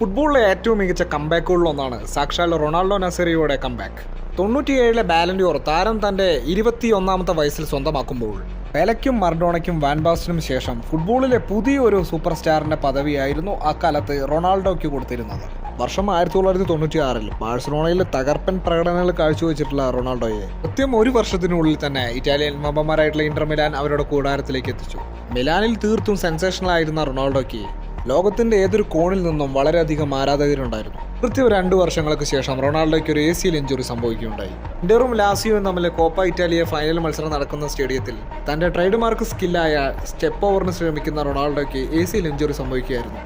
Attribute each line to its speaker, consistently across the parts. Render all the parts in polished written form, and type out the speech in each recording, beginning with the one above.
Speaker 1: ഫുട്ബോളിലെ ഏറ്റവും മികച്ച കംബാക്കുകളിലൊന്നാണ് സാക്ഷാൽ റൊണാൾഡോ നസേരിയോയുടെ കംബാക്ക്. 97 ബാലൻ ഡോർ താരം തന്റെ 21ാമത്തെ വയസ്സിൽ സ്വന്തമാക്കുമ്പോൾ പെലയ്ക്കും മർഡോണയ്ക്കും വാൻ ബാസ്റ്റിനും ശേഷം ഫുട്ബോളിലെ പുതിയൊരു സൂപ്പർ സ്റ്റാറിന്റെ പദവിയായിരുന്നു അക്കാലത്ത് റൊണാൾഡോയ്ക്ക് കൊടുത്തിരുന്നത്. വർഷം 1996-ൽ ബാഴ്സലോണയിൽ തകർപ്പൻ പ്രകടനങ്ങൾ കാഴ്ചവെച്ചിട്ടുള്ള റൊണാൾഡോയെ കൃത്യം ഒരു വർഷത്തിനുള്ളിൽ തന്നെ ഇറ്റാലിയൻ വമ്പന്മാരായിട്ടുള്ള ഇന്റർ മിലാൻ അവരുടെ കൂടാരത്തിലേക്ക് എത്തിച്ചു. മിലാനിൽ തീർത്തും സെൻസേഷണൽ ആയിരുന്ന റൊണാൾഡോയ്ക്ക് ലോകത്തിന്റെ ഏതൊരു കോണിൽ നിന്നും വളരെയധികം ആരാധകരുണ്ടായിരുന്നു. കൃത്യം 2 വർഷങ്ങൾക്ക് ശേഷം റൊണാൾഡോയ്ക്ക് ഒരു ACL ഇഞ്ചുറി സംഭവിക്കുകയുണ്ടായി. ഇന്ററും ലാസിയോയും തമ്മിൽ കോപ്പ ഇറ്റാലിയ ഫൈനൽ മത്സരം നടക്കുന്ന സ്റ്റേഡിയത്തിൽ തന്റെ ട്രേഡ് മാർക്ക് സ്കില്ലായ സ്റ്റെപ്പ് ഓവറിന് ശ്രമിക്കുന്ന റൊണാൾഡോയ്ക്ക് ACL ഇഞ്ചുറി സംഭവിക്കുകയായിരുന്നു.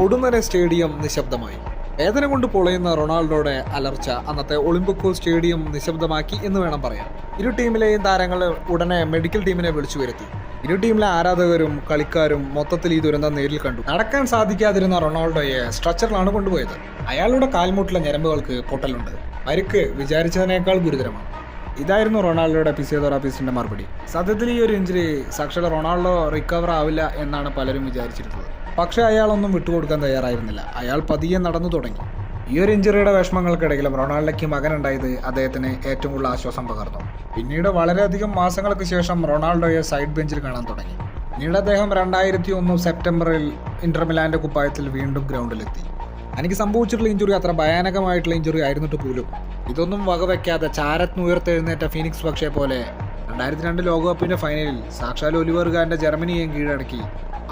Speaker 1: ഉടനെ സ്റ്റേഡിയം നിശബ്ദമായി. വേദന കൊണ്ട് പൊളയുന്ന റൊണാൾഡോയുടെ അലർച്ച അന്നത്തെ ഒളിമ്പിക്കോ സ്റ്റേഡിയം നിശബ്ദമാക്കി എന്ന് വേണം പറയാൻ. ഇരു ടീമിലെയും താരങ്ങൾ ഉടനെ മെഡിക്കൽ ടീമിനെ വിളിച്ചു വരുത്തി. ഇരു ടീമിലെ ആരാധകരും കളിക്കാരും മൊത്തത്തിൽ ഈ ദുരന്തം നേരിൽ കണ്ടു. നടക്കാൻ സാധിക്കാതിരുന്ന റൊണാൾഡോയെ സ്ട്രെച്ചറിലാണ് കൊണ്ടുപോയത്. അയാളുടെ കാൽമുട്ടിലെ ഞരമ്പുകൾക്ക് പൊട്ടലുണ്ട്. പരിക്ക് വിചാരിച്ചതിനേക്കാൾ ഗുരുതരമാണ്. ഇതായിരുന്നു റൊണാൾഡോയുടെ ഫിസിയോതെറാപ്പിസ്റ്റിന്റെ മറുപടി. സത്യത്തിൽ ഈ ഒരു ഇഞ്ചുറി സാക്ഷാൽ റൊണാൾഡോ റിക്കവർ ആവില്ല എന്നാണ് പലരും വിചാരിച്ചിരുന്നത്. പക്ഷേ അയാളൊന്നും വിട്ടുകൊടുക്കാൻ തയ്യാറായിരുന്നില്ല. അയാൾ പതിയെ നടന്നു തുടങ്ങി. ഈ ഒരു ഇഞ്ചുറിയുടെ വിഷമങ്ങൾക്കിടയിലും റൊണാൾഡോയ്ക്ക് മകനുണ്ടായത് അദ്ദേഹത്തിന് ഏറ്റവും കൂടുതൽ ആശ്വാസം പകർന്നു. പിന്നീട് വളരെയധികം മാസങ്ങൾക്ക് ശേഷം റൊണാൾഡോയെ സൈഡ് ബെഞ്ചിൽ കാണാൻ തുടങ്ങി. പിന്നീട് അദ്ദേഹം 2001 സെപ്റ്റംബറിൽ ഇന്റർ മിലാന്റെ കുപ്പായത്തിൽ വീണ്ടും ഗ്രൗണ്ടിലെത്തി. എനിക്ക് സംഭവിച്ചിട്ടുള്ള ഇഞ്ചുറി അത്ര ഭയാനകമായിട്ടുള്ള ഇഞ്ചുറി ആയിരുന്നിട്ട് പോലും ഇതൊന്നും വകവെക്കാതെ ചാരത്തിന് ഉയർത്തെഴുന്നേറ്റ ഫീനിക്സ് പക്ഷേ പോലെ 2002 ലോകകപ്പിന്റെ ഫൈനലിൽ സാക്ഷാൽ ഒലിവർ കാന്റെ ജർമ്മനിയെയും കീഴടക്കി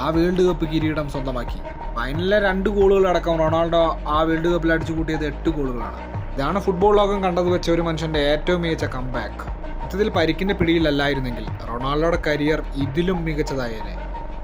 Speaker 1: ആ വേൾഡ് കപ്പ് കിരീടം സ്വന്തമാക്കി. ഫൈനലിലെ 2 ഗോളുകൾ അടക്കം റൊണാൾഡോ ആ വേൾഡ് കപ്പിൽ അടിച്ചു കൂട്ടിയത് 8 ഗോളുകളാണ്. ഇതാണ് ഫുട്ബോൾ ലോകം കണ്ടത് വെച്ച ഒരു മനുഷ്യന്റെ ഏറ്റവും മികച്ച കംബാക്ക്. മൊത്തത്തിൽ പരിക്കിന്റെ പിടിയിലല്ലായിരുന്നെങ്കിൽ റൊണാൾഡോയുടെ കരിയർ ഇതിലും മികച്ചതായേനെ.